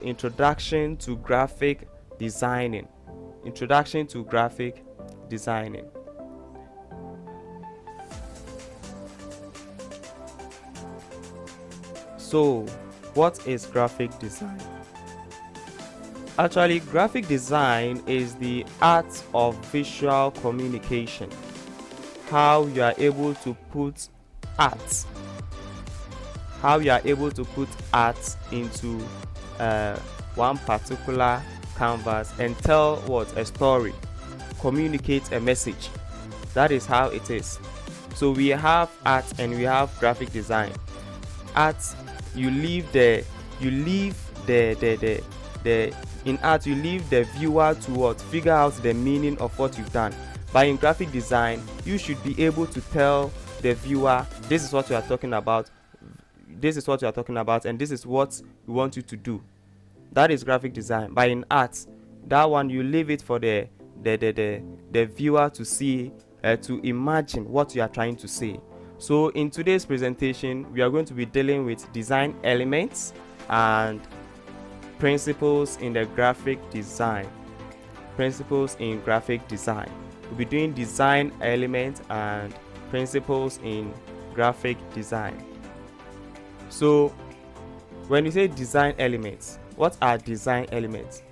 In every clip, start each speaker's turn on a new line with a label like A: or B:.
A: Introduction to graphic designing. Introduction to graphic designing. So, what is graphic design? Actually, graphic design is the art of visual communication. How you are able to put art, into one particular canvas and tell what a story, communicate a message. That is how it is. So we have art and we have graphic design. Art, in art you leave the viewer to what, figure out the meaning of what you've done. But in graphic design, you should be able to tell the viewer, this is what you are talking about, and this is what we want you to do. That is graphic design. But in art, that one you leave it for the viewer to see, to imagine what you are trying to say. So in today's presentation, we are going to be dealing with design elements and principles in the graphic design. Principles in graphic design. We'll be doing design elements and principles in graphic design. So when you say design elements, what are design elements?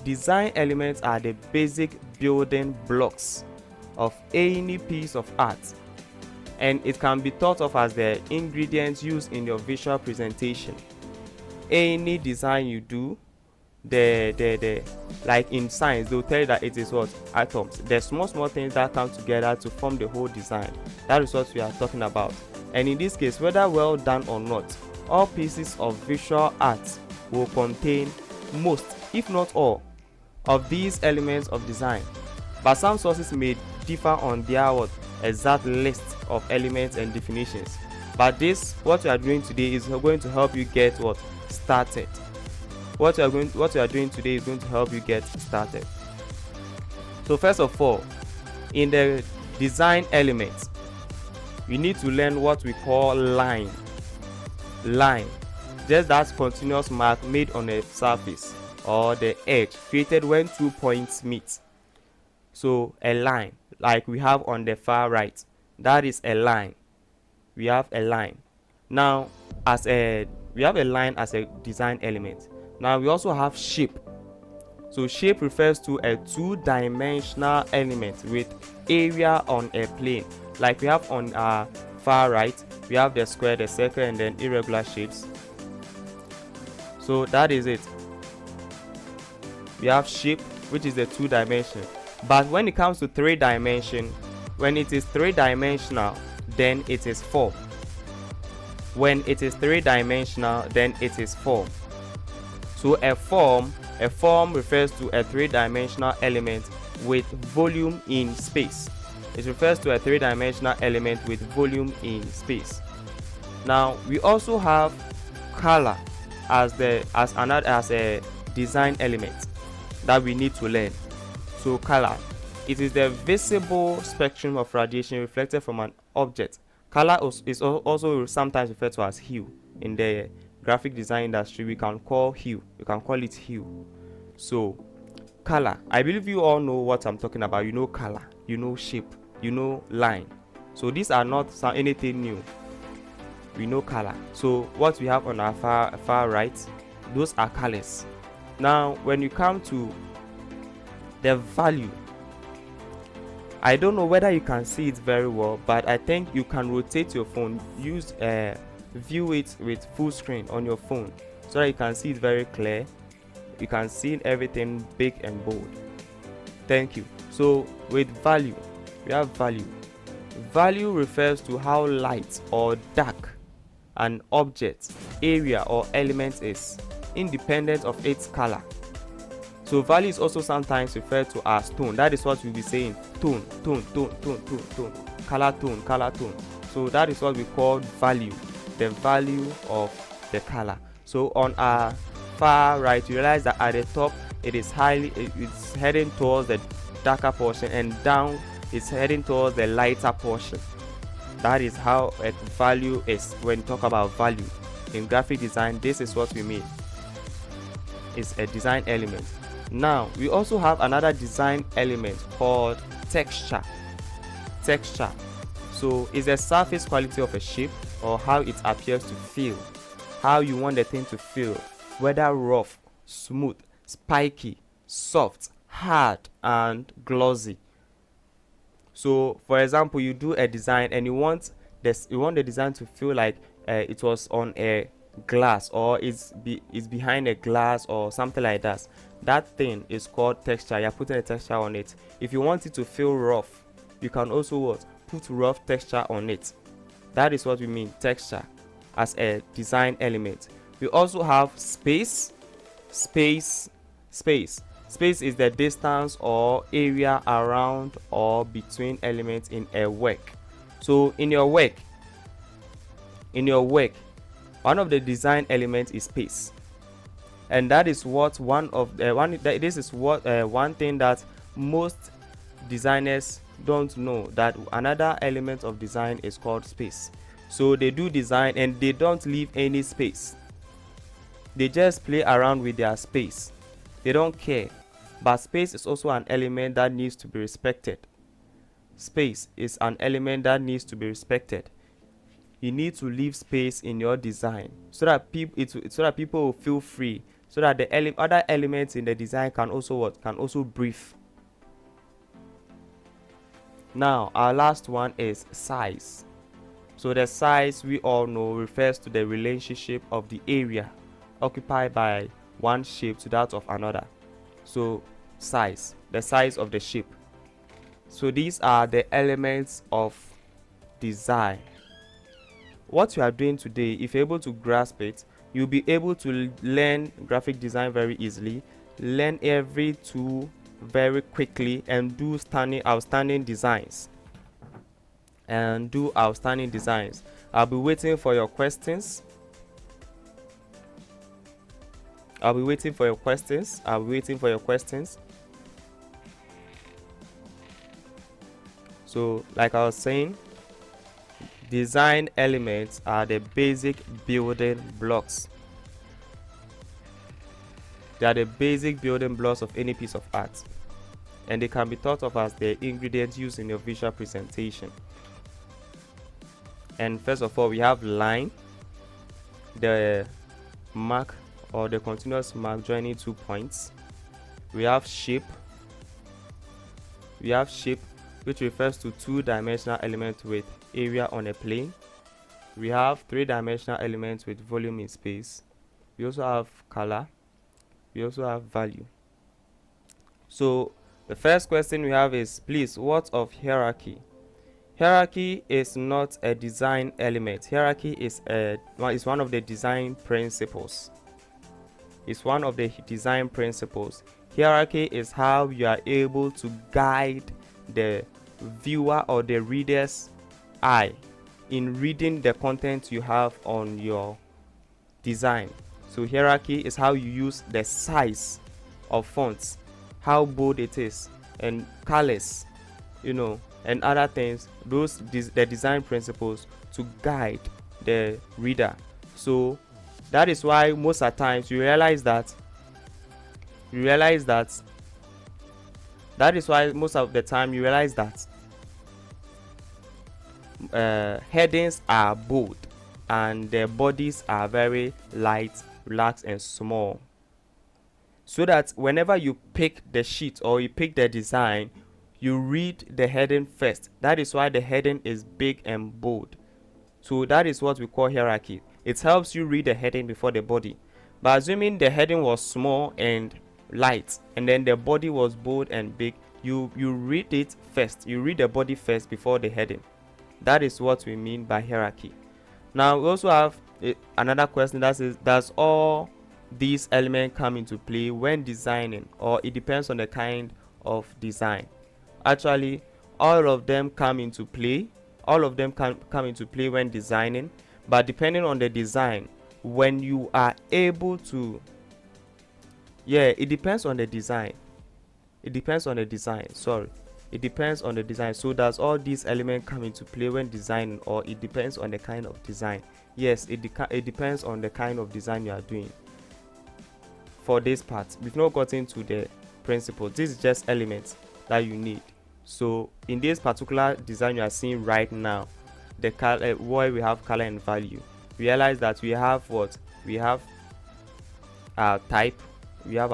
A: Design elements are the basic building blocks of any piece of art, and it can be thought of as the ingredients used in your visual presentation. Any design you do, like in science, they'll tell you that it is what? Atoms. The small things that come together to form the whole design. That is what we are talking about. And in this case, whether well done or not, all pieces of visual art will contain most, if not all, of these elements of design. But some sources may differ on their exact list of elements and definitions. But this, what we are doing today, is going to help you get started. What you are doing today is going to help you get started. So first of all, in the design elements, you need to learn what we call line. Just that continuous mark made on a surface or the edge created when 2 points meet. So a line, like we have on the far right, that is a line. We have a line. Now, we have a line as a design element. Now we also have shape. So shape refers to a two-dimensional element with area on a plane. Like we have on our far right, we have the square, the circle, and then irregular shapes. So that is it. We have shape, which is the 2 dimension. But when it comes to 3 dimension, when it is 3-dimensional, then it is form. When it is 3-dimensional, then it is form. So a form refers to a 3-dimensional element with volume in space. It refers to a 3-dimensional element with volume in space. Now we also have color as a design element that we need to learn. So color, it is the visible spectrum of radiation reflected from an object. Color is also sometimes referred to as hue. In the graphic design industry, we can call it hue. So color, I believe you all know what I'm talking about. You know color, you know shape, you know line. So these are not anything new. We know color. So what we have on our far right, those are colors. Now when you come to the value, I don't know whether you can see it very well, but I think you can rotate your phone, view it with full screen on your phone so that you can see it very clear. You can see everything big and bold. Thank you. So with value, we have value. Value refers to how light or dark an object, area, or element is, independent of its color. So value is also sometimes referred to as tone. That is what we'll be saying. Tone. Color tone. So that is what we call value. The value of the color. So on our far right, you realize that at the top it's heading towards the darker portion, and down it's heading towards the lighter portion. That is how a value is. When we talk about value in graphic design, this is what we mean. is a design element. Now we also have another design element called texture. Texture, so it's the surface quality of a shape, or how it appears to feel, how you want the thing to feel, whether rough, smooth, spiky, soft, hard, and glossy. So for example, you do a design and you want the design to feel like it was on a glass, or it's behind a glass or something like that. That thing is called texture. You're putting a texture on it. If you want it to feel rough, you can also what? Put rough texture on it. That is what we mean texture as a design element. We also have space. Space is the distance or area around or between elements in a work. So in your work, one of the design elements is space, and that is what one thing that most designers don't know, that another element of design is called space. So they do design and they don't leave any space. They just play around with their space. They don't care. But space is also an element that needs to be respected. Space is an element that needs to be respected. You need to leave space in your design so that people will feel free, so that the other elements in the design can also breathe. Now our last one is size. So the size, we all know, refers to the relationship of the area occupied by one shape to that of another. So size, the size of the shape. So these are the elements of design. What you are doing today, if you're able to grasp it, you'll be able to learn graphic design very easily, learn every tool very quickly, and do outstanding designs. I'll be waiting for your questions. So like I was saying, design elements are the basic building blocks. They are the basic building blocks of any piece of art, and they can be thought of as the ingredients used in your visual presentation. And first of all, we have line, the mark or the continuous mark joining 2 points. We have shape, which refers to two-dimensional elements with area on a plane. We have three-dimensional elements with volume in space. We also have color. We also have value. So the first question we have is, please, what of hierarchy? Hierarchy is not a design element. Hierarchy is one of the design principles. Hierarchy is how you are able to guide the viewer or the reader's eye in reading the content you have on your design. So hierarchy is how you use the size of fonts, how bold it is, and colors, and other things, the design principles to guide the reader. So that is why most of the times you realize that headings are bold and the bodies are very light, relaxed, and small, so that whenever you pick the sheet or you pick the design, you read the heading first. That is why the heading is big and bold. So that is what we call hierarchy. It helps you read the heading before the body. But assuming the heading was small and light, and then the body was bold and big, you read it first. You read the body first before the heading. That is what we mean by hierarchy. Now we also have another question that says, does all these elements come into play when designing, or it depends on the kind of design? Actually, all of them come into play. When designing, but depending on the design, when you are able to, it depends on the design. So does all these elements come into play when designing, or it depends on the kind of design? Yes, it depends on the kind of design you are doing. for this part. We've not gotten to the principles. This is just elements that you need. So in this particular design you are seeing right now, the color where we have color and value, realize that we have what we have our type, we have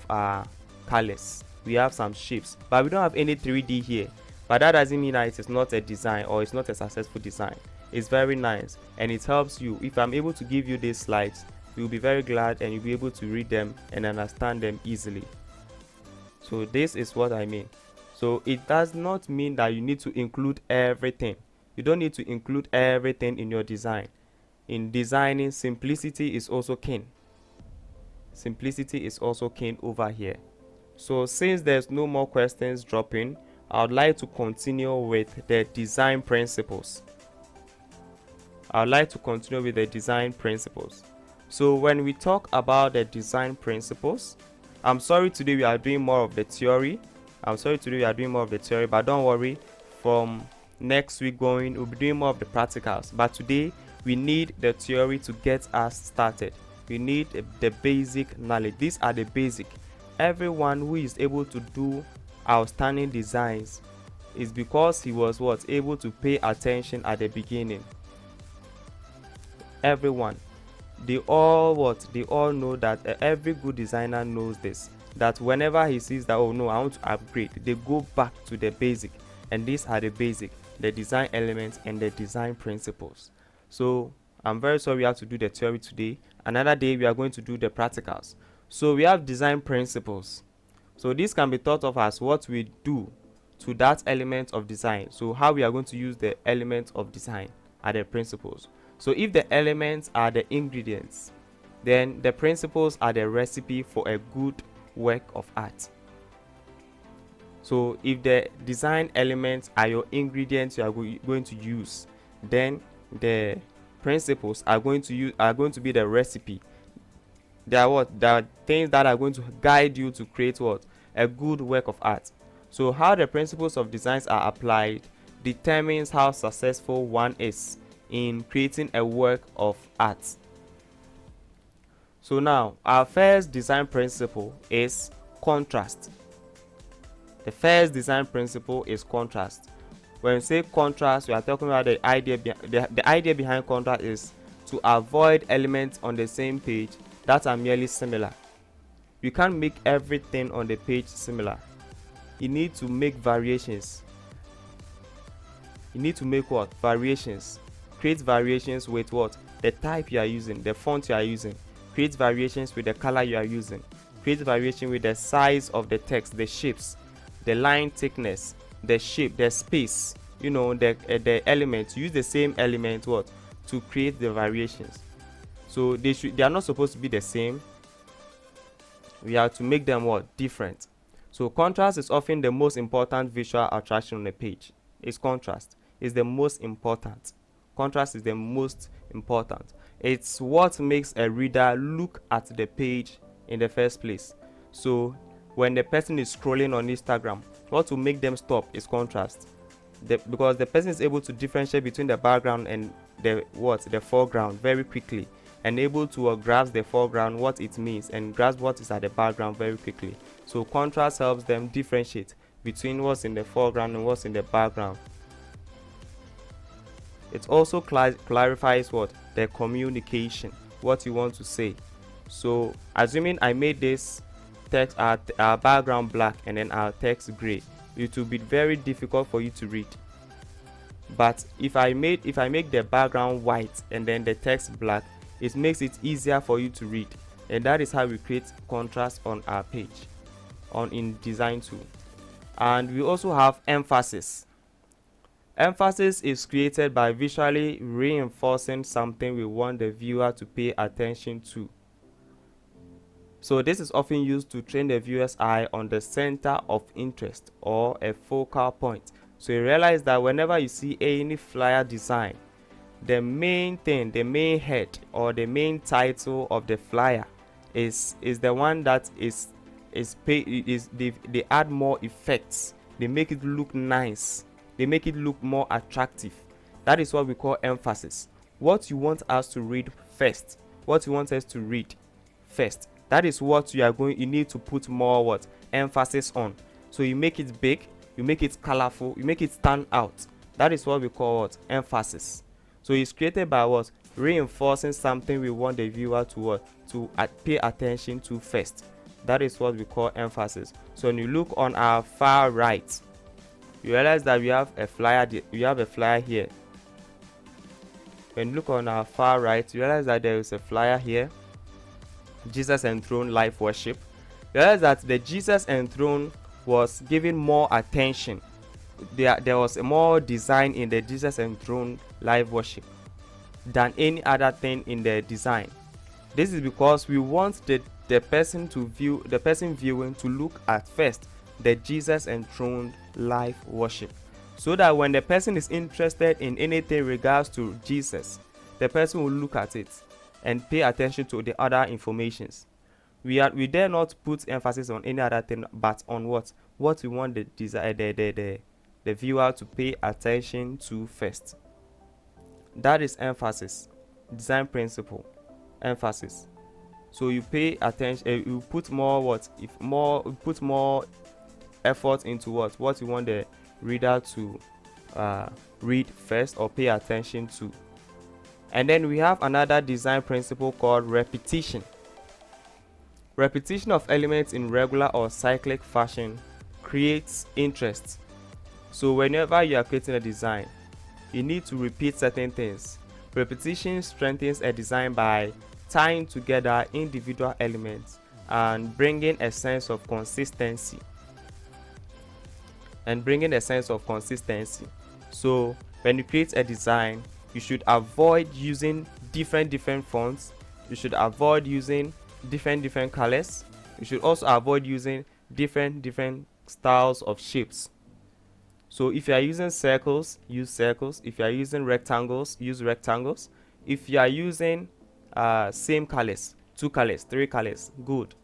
A: our colors, we have some shapes, but we don't have any 3D here. But that doesn't mean that it is not a design or it's not a successful design. It's very nice and it helps you. If I'm able to give you these slides, you'll be very glad and you'll be able to read them and understand them easily. So this is what I mean. So it does not mean that you need to include everything. You don't need to include everything in your design. In designing, simplicity is also king. Simplicity is also king over here. So since there's no more questions dropping, I would like to continue with the design principles. So when we talk about the design principles, I'm sorry today we are doing more of the theory. But don't worry, from next week going we'll be doing more of the practicals. But today we need the theory to get us started. We need the basic knowledge. These are the basic. Everyone who is able to do outstanding designs is because he was able to pay attention at the beginning. Everyone, they all know that every good designer knows this, that whenever he sees that, oh no, I want to upgrade, they go back to the basic. And these are the basic, the design elements and the design principles. So I'm very sorry we have to do the theory today. Another day we are going to do the practicals. So we have design principles. So this can be thought of as what we do to that element of design. So how we are going to use the elements of design are the principles. So if the elements are the ingredients, then the principles are the recipe for a good work of art. So if the design elements are your ingredients you are going to use, then the principles are going to be the recipe. They are the things that are going to guide you to create a good work of art. So how the principles of designs are applied determines how successful one is in creating a work of art. So now our first design principle is contrast. The first design principle is contrast. When we say contrast, we are talking about the idea behind contrast is to avoid elements on the same page that are merely similar. You can't make everything on the page similar. You need to make variations. You need to make variations. Create variations with the type you are using, the font you are using. Create variations with the color you are using. Create variation with the size of the text, the shapes, the line thickness, the shape, the space, the elements. Use the same element to create the variations. So they are not supposed to be the same. We have to make them different. So contrast is often the most important visual attraction on a page. Contrast is the most important. Contrast is the most important. It's what makes a reader look at the page in the first place. So when the person is scrolling on Instagram, what will make them stop is contrast. Because the person is able to differentiate between the background and the foreground very quickly, and able to grasp the foreground, what it means, and grasp what is at the background very quickly. So contrast helps them differentiate between what's in the foreground and what's in the background. It also clarifies the communication, what you want to say. So assuming I made this text our background black and then our text gray, it will be very difficult for you to read. But if I make the background white and then the text black, it makes it easier for you to read. And that is how we create contrast on our page in design tool. And we also have emphasis. Emphasis is created by visually reinforcing something we want the viewer to pay attention to. So this is often used to train the viewer's eye on the center of interest or a focal point. So you realize that whenever you see any flyer design, the main thing, the main head or the main title of the flyer is the one that they add more effects. They make it look nice. They make it look more attractive. That is what we call emphasis. What you want us to read first. What you want us to read first. That is what you need to put more what emphasis on. So you make it big, you make it colorful, you make it stand out. That is what we call what emphasis. So it's created by what reinforcing something we want the viewer to what to pay attention to first. That is what we call emphasis. So when you look on our far right, you realize that we have a flyer. We have a flyer here. When you look on our far right, you realize that there is a flyer here. Jesus enthroned live worship. You realize that the Jesus enthroned was given more attention. There was more design in the Jesus enthroned live worship than any other thing in the design. This is because we want the person viewing to look at first the Jesus enthroned live worship, so that when the person is interested in anything regards to Jesus, the person will look at it and pay attention to the other informations. We dare not put emphasis on any other thing but on what we want the viewer to pay attention to first. That is emphasis. Design principle. Emphasis. So you pay attention, you put more put more effort into what you want the reader to read first or pay attention to. And then we have another design principle called repetition. Repetition of elements in regular or cyclic fashion creates interest. So whenever you are creating a design, you need to repeat certain things. Repetition strengthens a design by tying together individual elements and bringing a sense of consistency. So when you create a design, you should avoid using different fonts. You should avoid using different colors. You should also avoid using different styles of shapes. So if you are using circles, use circles. If you are using rectangles, use rectangles. If you are using same colors, 2 colors, 3 colors, good.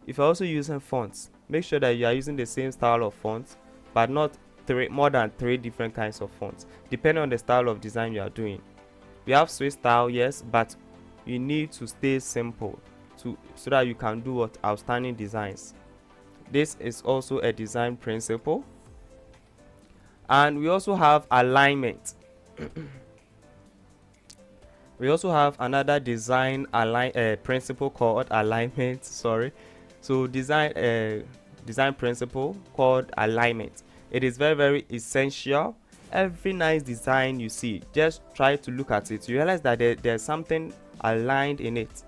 A: If you're also using fonts, make sure that you are using the same style of fonts, but not more than 3 different kinds of fonts, depending on the style of design you are doing. We have Swiss style, yes, but you need to stay simple so that you can do what outstanding designs. This is also a design principle. And we also have alignment. We also have another design principle called alignment. So design principle called alignment. It is very essential. Every nice design you see, just try to look at it. You realize that there's something aligned in it.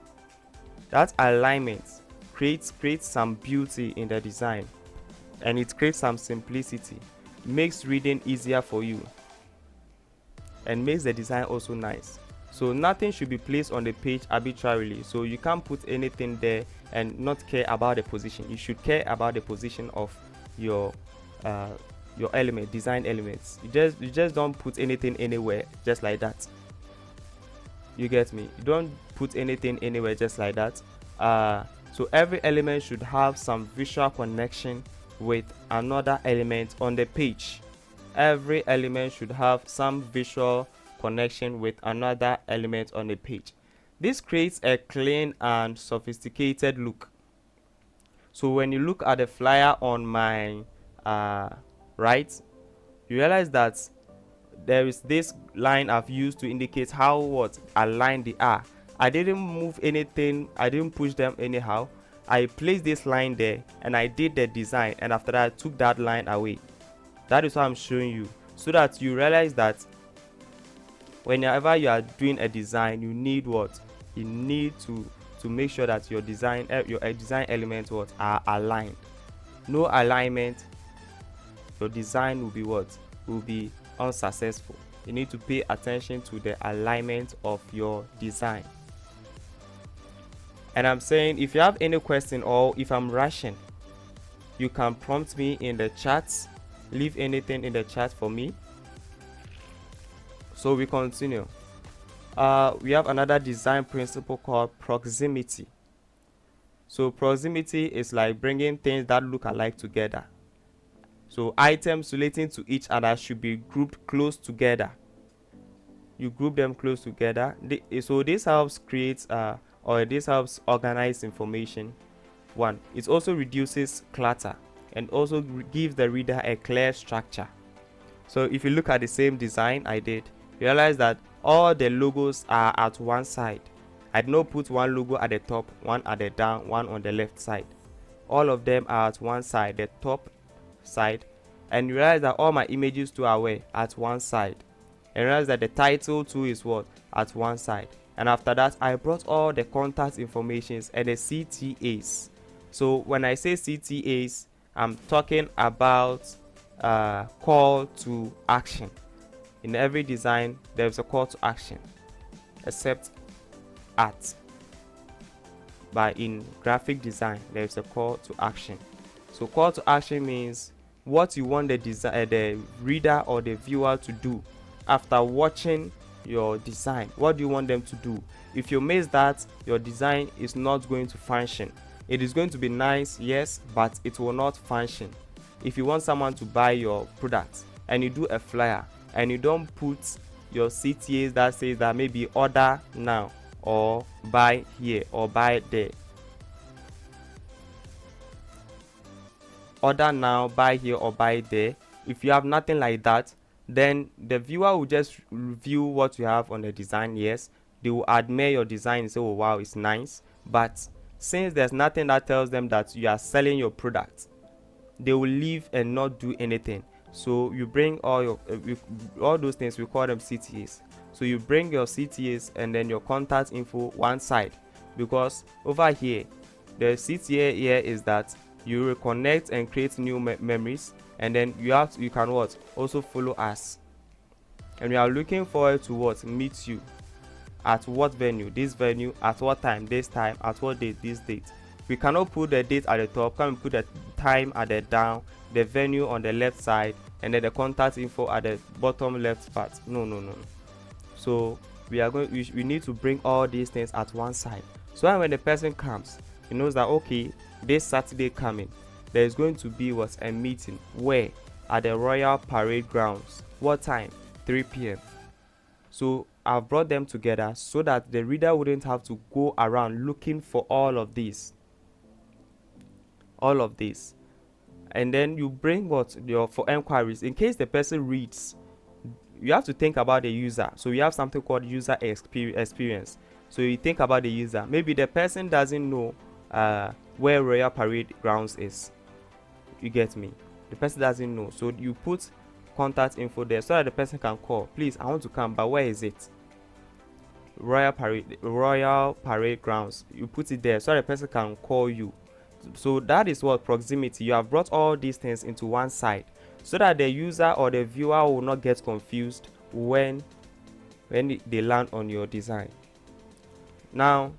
A: That alignment creates some beauty in the design, and it creates some simplicity, makes reading easier for you, and makes the design also nice. So nothing should be placed on the page arbitrarily. So you can't put anything there and not care about the position. You should care about the position of your design elements. You just don't put anything anywhere just like that. You get me? You don't put anything anywhere just like that. So every element should have some visual connection with another element on the page. Every element should have some visual connection with another element on the page. This creates a clean and sophisticated look. So when you look at the flyer on my right, you realize that there is this line I've used to indicate how aligned they are. I didn't move anything, I didn't push them anyhow. I placed this line there and I did the design, and after that I took that line away. That is what I'm showing you, so that you realize that whenever you are doing a design, you need to make sure that your design elements are aligned. No alignment, your design will be unsuccessful. You need to pay attention to the alignment of your design. And I'm saying, if you have any question or if I'm rushing, you can prompt me in the chat. Leave anything in the chat for me. So we continue. We have another design principle called proximity. So proximity is like bringing things that look alike together. So items relating to each other should be grouped close together. You group them close together. So this helps create or this helps organize information. One, it also reduces clutter and also gives the reader a clear structure. So if you look at the same design I did, realize that all the logos are at one side. I did not put one logo at the top, one at the down, one on the left side. All of them are at one side, the top side. And you realize that all my images too are where? At one side. And realize that the title too is what? At one side. And after that, I brought all the contact informations and the CTAs. So when I say CTAs, I'm talking about call to action. In every design, there's a call to action, except art. But in graphic design, there's a call to action. So call to action means what you want the reader or the viewer to do after watching your design. What do you want them to do? If you miss that, your design is not going to function. It is going to be nice, yes, but it will not function. If you want someone to buy your product and you do a flyer and you don't put your CTAs that says that maybe order now or buy here or buy there, order now, buy here or buy there, if you have nothing like that, then the viewer will just review what you have on the design. Yes, they will admire your design and say, oh wow, it's nice, but since there's nothing that tells them that you are selling your product, they will leave and not do anything. So you bring all your all those things, we call them CTAs. So you bring your CTAs and then your contact info one side, because over here the CTA here is that you reconnect and create new memories, and then you can what also follow us, and we are looking forward to what meet you at what venue, this venue, at what time, this time, at what date, this date. We cannot put the date at the top, can we put the time at the down, the venue on the left side, and then the contact info at the bottom left part? No. So we need to bring all these things at one side, so when the person comes, he knows that okay, this Saturday coming, there is going to be a meeting where at the Royal Parade Grounds. What time? 3 p.m. So I've brought them together so that the reader wouldn't have to go around looking for all of this. And then you bring for enquiries. In case the person reads, you have to think about the user. So we have something called user experience. So you think about the user. Maybe the person doesn't know where Royal Parade Grounds is. You get me? The person doesn't know. So you put contact info there so that the person can call. Please, I want to come, but where is it? Royal Parade Grounds. You put it there so that the person can call you. So that is what proximity. You have brought all these things into one side so that the user or the viewer will not get confused when they land on your design. Now